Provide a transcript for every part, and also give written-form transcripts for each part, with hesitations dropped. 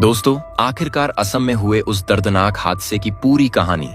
दोस्तों, आखिरकार असम में हुए उस दर्दनाक हादसे की पूरी कहानी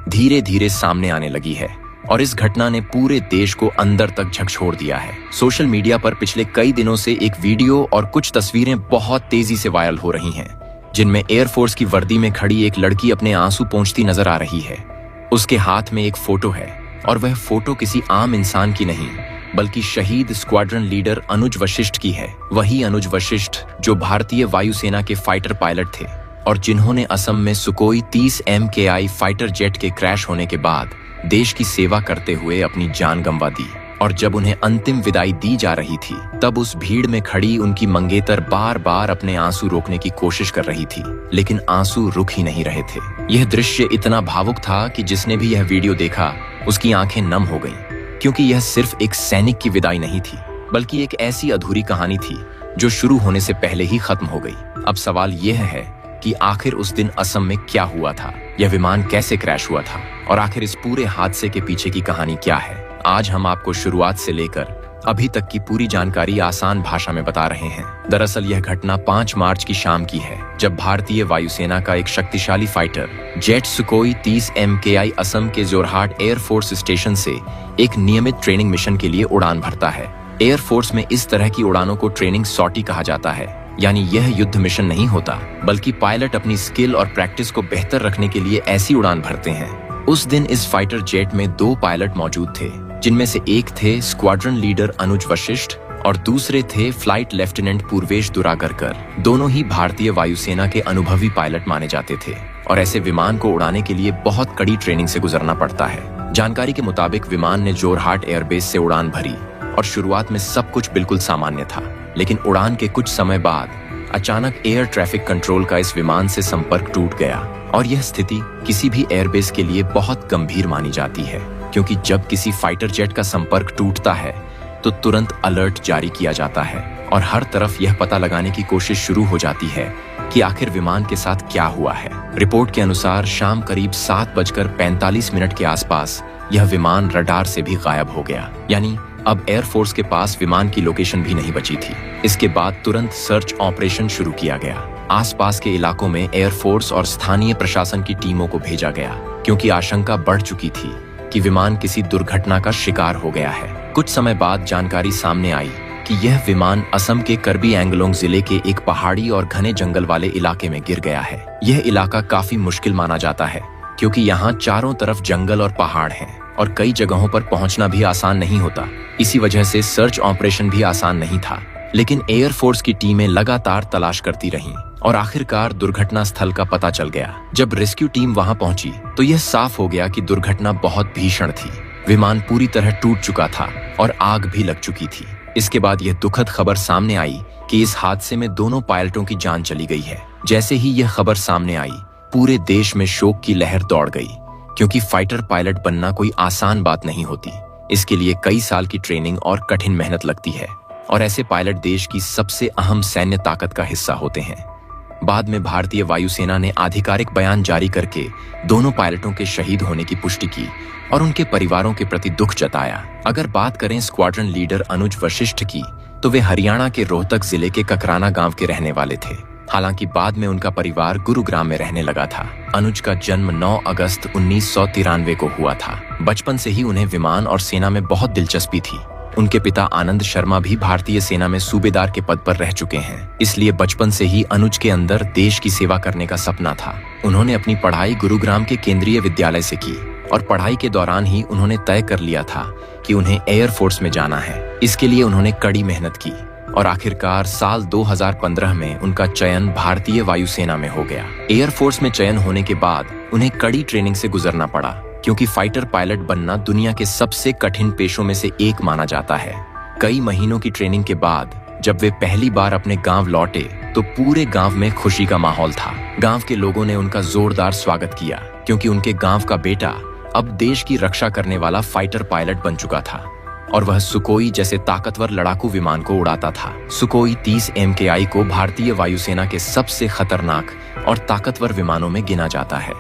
धीरे धीरे सामने आने लगी है और इस घटना ने पूरे देश को अंदर तक झकझोर दिया है। सोशल मीडिया पर पिछले कई दिनों से एक वीडियो और कुछ तस्वीरें बहुत तेजी से वायरल हो रही हैं, जिनमें एयरफोर्स की वर्दी में खड़ी एक लड़की अपने आंसू पोंछती नजर आ रही है। उसके हाथ में एक फोटो है और वह फोटो किसी आम इंसान की नहीं बल्कि शहीद स्क्वाड्रन लीडर अनुज वशिष्ठ की है। वही अनुज वशिष्ठ जो भारतीय वायुसेना के फाइटर पायलट थे और जिन्होंने असम में सुकोई 30 MKI फाइटर जेट के क्रैश होने के बाद देश की सेवा करते हुए अपनी जान गंवा दी। और जब उन्हें अंतिम विदाई दी जा रही थी, तब उस भीड़ में खड़ी उनकी मंगेतर बार बार अपने आंसू रोकने की कोशिश कर रही थी, लेकिन आंसू रुक ही नहीं रहे थे। यह दृश्य इतना भावुक था कि जिसने भी यह वीडियो देखा उसकी आंखें नम हो गईं, क्योंकि यह सिर्फ एक सैनिक की विदाई नहीं थी, बल्कि एक ऐसी अधूरी कहानी थी जो शुरू होने से पहले ही खत्म हो गई। अब सवाल यह है कि आखिर उस दिन असम में क्या हुआ था, यह विमान कैसे क्रैश हुआ था और आखिर इस पूरे हादसे के पीछे की कहानी क्या है। आज हम आपको शुरुआत से लेकर अभी तक की पूरी जानकारी आसान भाषा में बता रहे हैं। दरअसल यह घटना 5 मार्च की शाम की है, जब भारतीय वायुसेना का एक शक्तिशाली फाइटर जेट सुकोई 30 MKI असम के जोरहाट एयरफोर्स स्टेशन से एक नियमित ट्रेनिंग मिशन के लिए उड़ान भरता है। एयरफोर्स में इस तरह की उड़ानों को ट्रेनिंग सॉर्टी कहा जाता है, यानी यह युद्ध मिशन नहीं होता, बल्कि पायलट अपनी स्किल और प्रैक्टिस को बेहतर रखने के लिए ऐसी उड़ान भरते हैं। उस दिन इस फाइटर जेट में 2 पायलट मौजूद थे, जिनमें से एक थे स्क्वाड्रन लीडर अनुज वशिष्ठ और दूसरे थे फ्लाइट लेफ्टिनेंट पूर्वेश दुरागरकर। दोनों ही भारतीय वायुसेना के अनुभवी पायलट माने जाते थे और ऐसे विमान को उड़ाने के लिए बहुत कड़ी ट्रेनिंग से गुजरना पड़ता है। जानकारी के मुताबिक विमान ने जोरहाट एयरबेस से उड़ान भरी और शुरुआत में सब कुछ बिल्कुल सामान्य था, लेकिन उड़ान के कुछ समय बाद अचानक एयर ट्रैफिक कंट्रोल का इस विमान से संपर्क टूट गया और यह स्थिति किसी भी एयरबेस के लिए बहुत गंभीर मानी जाती है, क्योंकि जब किसी फाइटर जेट का संपर्क टूटता है तो तुरंत अलर्ट जारी किया जाता है और हर तरफ यह पता लगाने की कोशिश शुरू हो जाती है कि आखिर विमान के साथ क्या हुआ है। रिपोर्ट के अनुसार शाम करीब 7:45 के आसपास यह विमान रडार से भी गायब हो गया, यानी अब एयरफोर्स के पास विमान की लोकेशन भी नहीं बची थी। इसके बाद तुरंत सर्च ऑपरेशन शुरू किया गया। आसपास के इलाकों में एयरफोर्स और स्थानीय प्रशासन की टीमों को भेजा गया, क्योंकि आशंका बढ़ चुकी थी कि विमान किसी दुर्घटना का शिकार हो गया है। कुछ समय बाद जानकारी सामने आई कि यह विमान असम के कर्बी एंगलोंग जिले के एक पहाड़ी और घने जंगल वाले इलाके में गिर गया है। यह इलाका काफी मुश्किल माना जाता है, क्योंकि यहाँ चारों तरफ जंगल और पहाड़ हैं और कई जगहों पर पहुंचना भी आसान नहीं होता। इसी वजह से सर्च ऑपरेशन भी आसान नहीं था, लेकिन एयरफोर्स की टीमें लगातार तलाश करती रहीं और आखिरकार दुर्घटना स्थल का पता चल गया। जब रेस्क्यू टीम वहां पहुंची तो यह साफ हो गया कि दुर्घटना बहुत भीषण थी। विमान पूरी तरह टूट चुका था और आग भी लग चुकी थी। इसके बाद यह दुखद खबर सामने आई कि इस हादसे में दोनों पायलटों की जान चली गई है। जैसे ही यह खबर सामने आई, पूरे देश में शोक की लहर दौड़ गई, क्योंकि फाइटर पायलट बनना कोई आसान बात नहीं होती। इसके लिए कई साल की ट्रेनिंग और कठिन मेहनत लगती है और ऐसे पायलट देश की सबसे अहम सैन्य ताकत का हिस्सा होते हैं। बाद में भारतीय वायुसेना ने आधिकारिक बयान जारी करके दोनों पायलटों के शहीद होने की पुष्टि की और उनके परिवारों के प्रति दुख जताया। अगर बात करें स्क्वाड्रन लीडर अनुज वशिष्ठ की, तो वे हरियाणा के रोहतक जिले के ककराना गांव के रहने वाले थे। हालांकि बाद में उनका परिवार गुरुग्राम में रहने लगा था। अनुज का जन्म 9 अगस्त 1993 को हुआ था। बचपन से ही उन्हें विमान और सेना में बहुत दिलचस्पी थी। उनके पिता आनंद शर्मा भी भारतीय सेना में सूबेदार के पद पर रह चुके हैं, इसलिए बचपन से ही अनुज के अंदर देश की सेवा करने का सपना था। उन्होंने अपनी पढ़ाई गुरुग्राम के केंद्रीय विद्यालय से की और पढ़ाई के दौरान ही उन्होंने तय कर लिया था कि उन्हें एयरफोर्स में जाना है। इसके लिए उन्होंने कड़ी मेहनत की और आखिरकार साल 2015 में उनका चयन भारतीय वायुसेना में हो गया। एयरफोर्स में चयन होने के बाद उन्हें कड़ी ट्रेनिंग से गुजरना पड़ा, क्योंकि फाइटर पायलट बनना दुनिया के सबसे कठिन पेशों में से एक माना जाता है। कई महीनों की ट्रेनिंग के बाद जब वे पहली बार अपने गांव लौटे तो पूरे गांव में खुशी का माहौल था। गांव के लोगों ने उनका जोरदार स्वागत किया, क्योंकि उनके गांव का बेटा अब देश की रक्षा करने वाला फाइटर पायलट बन चुका था और वह सुकोई जैसे ताकतवर लड़ाकू विमान को उड़ाता था। सुकोई 30 MKI को भारतीय वायुसेना के सबसे खतरनाक और ताकतवर विमानों में गिना जाता है।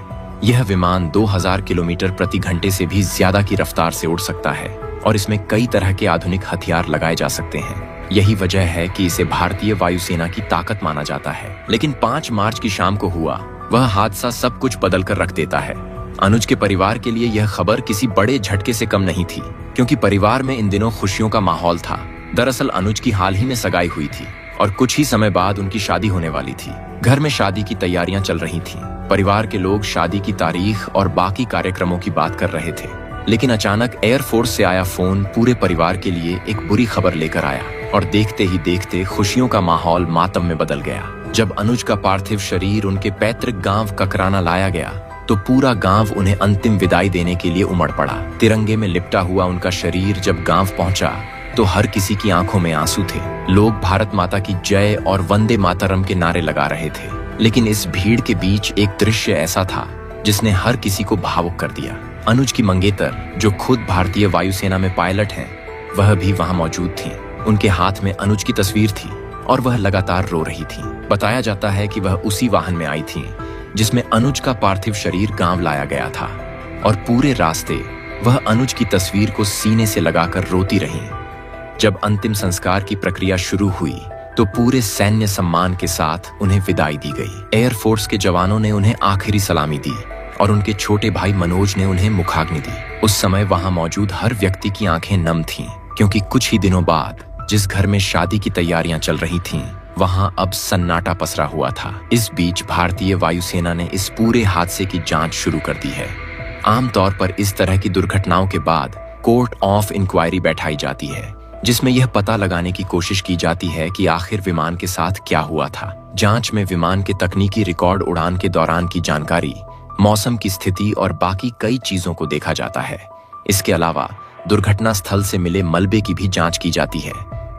यह विमान 2000 किलोमीटर प्रति घंटे से भी ज्यादा की रफ्तार से उड़ सकता है और इसमें कई तरह के आधुनिक हथियार लगाए जा सकते हैं। यही वजह है कि इसे भारतीय वायुसेना की ताकत माना जाता है। लेकिन 5 मार्च की शाम को हुआ वह हादसा सब कुछ बदल कर रख देता है। अनुज के परिवार के लिए यह खबर किसी बड़े झटके से कम नहीं थी, क्योंकि परिवार में इन दिनों खुशियों का माहौल था। दरअसल अनुज की हाल ही में सगाई हुई थी और कुछ ही समय बाद उनकी शादी होने वाली थी। घर में शादी की तैयारियां चल रही थीं। परिवार के लोग शादी की तारीख और बाकी कार्यक्रमों की बात कर रहे थे। लेकिन अचानक एयरफोर्स से आया फोन पूरे परिवार के लिए एक बुरी खबर लेकर आया और देखते ही देखते खुशियों का माहौल मातम में बदल गया। जब अनुज का पार्थिव शरीर उनके पैतृक गांव ककराना लाया गया तो पूरा गांव उन्हें अंतिम विदाई देने के लिए उमड़ पड़ा। तिरंगे में लिपटा हुआ उनका शरीर जब गांव पहुंचा तो हर किसी की आंखों में आंसू थे। लोग भारत माता की जय और वंदे मातरम के नारे लगा रहे थे। लेकिन इस भीड़ के बीच एक दृश्य ऐसा था जिसने हर किसी को भावुक कर दिया। अनुज की मंगेतर, जो खुद भारतीय वायुसेना में पायलट हैं, वह भी वहां मौजूद थी। उनके हाथ में अनुज की तस्वीर थी और वह लगातार रो रही थी। बताया जाता है कि वह उसी वाहन में आई थी जिसमें अनुज का पार्थिव शरीर गांव लाया गया था और पूरे रास्ते वह अनुज की तस्वीर को सीने से लगाकर रोती रही। जब अंतिम संस्कार की प्रक्रिया शुरू हुई तो पूरे सैन्य सम्मान के साथ उन्हें विदाई दी गई। एयरफोर्स के जवानों ने उन्हें आखिरी सलामी दी और उनके छोटे भाई मनोज ने उन्हें मुखाग्नि दी। उस समय वहां मौजूद हर व्यक्ति की आंखें नम थीं, क्योंकि कुछ ही दिनों बाद जिस घर में शादी की तैयारियां चल रही थीं, वहां अब सन्नाटा पसरा हुआ था। इस बीच भारतीय वायुसेना ने इस पूरे हादसे की जांच शुरू कर दी है। आमतौर पर इस तरह की दुर्घटनाओं के बाद कोर्ट ऑफ इंक्वायरी बैठाई जाती है, जिसमें यह पता लगाने की कोशिश की जाती है कि आखिर विमान के साथ क्या हुआ था। जांच में विमान के तकनीकी रिकॉर्ड, उड़ान के दौरान की जानकारी, मौसम की स्थिति और बाकी कई चीजों को देखा जाता है। इसके अलावा दुर्घटना स्थल से मिले मलबे की भी जांच की जाती है,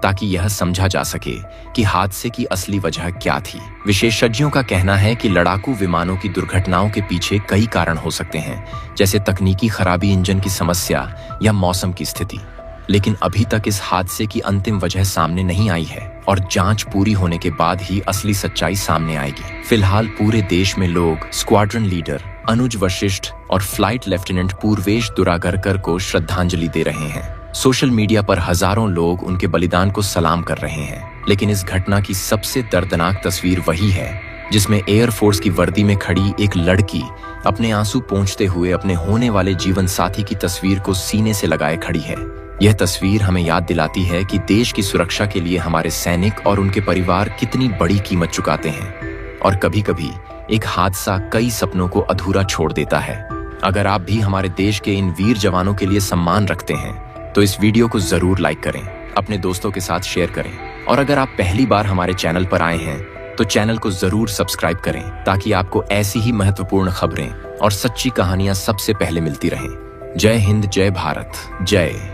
ताकि यह समझा जा सके कि हादसे की असली वजह क्या थी। विशेषज्ञों का कहना है कि लड़ाकू विमानों की दुर्घटनाओं के पीछे कई कारण हो सकते हैं, जैसे तकनीकी खराबी, इंजन की समस्या या मौसम की स्थिति। लेकिन अभी तक इस हादसे की अंतिम वजह सामने नहीं आई है और जांच पूरी होने के बाद ही असली सच्चाई सामने आएगी। फिलहाल पूरे देश में लोग स्क्वाड्रन लीडर अनुज वशिष्ठ और फ्लाइट लेफ्टिनेंट पूर्वेश दुरागरकर को श्रद्धांजलि दे रहे हैं। सोशल मीडिया पर हजारों लोग उनके बलिदान को सलाम कर रहे हैं। लेकिन इस घटना की सबसे दर्दनाक तस्वीर वही है जिसमें एयरफोर्स की वर्दी में खड़ी एक लड़की अपने आंसू पोंछते हुए अपने होने वाले जीवन साथी की तस्वीर को सीने से लगाए खड़ी है। यह तस्वीर हमें याद दिलाती है कि देश की सुरक्षा के लिए हमारे सैनिक और उनके परिवार कितनी बड़ी कीमत चुकाते हैं और कभी-कभी एक हादसा कई सपनों को अधूरा छोड़ देता है। अगर आप भी हमारे देश के इन वीर जवानों के लिए सम्मान रखते हैं तो इस वीडियो को जरूर लाइक करें, अपने दोस्तों के साथ शेयर करें और अगर आप पहली बार हमारे चैनल पर आए हैं तो चैनल को जरूर सब्सक्राइब करें, ताकि आपको ऐसी ही महत्वपूर्ण खबरें और सच्ची कहानियां सबसे पहले मिलती रहें। जय हिंद, जय भारत, जय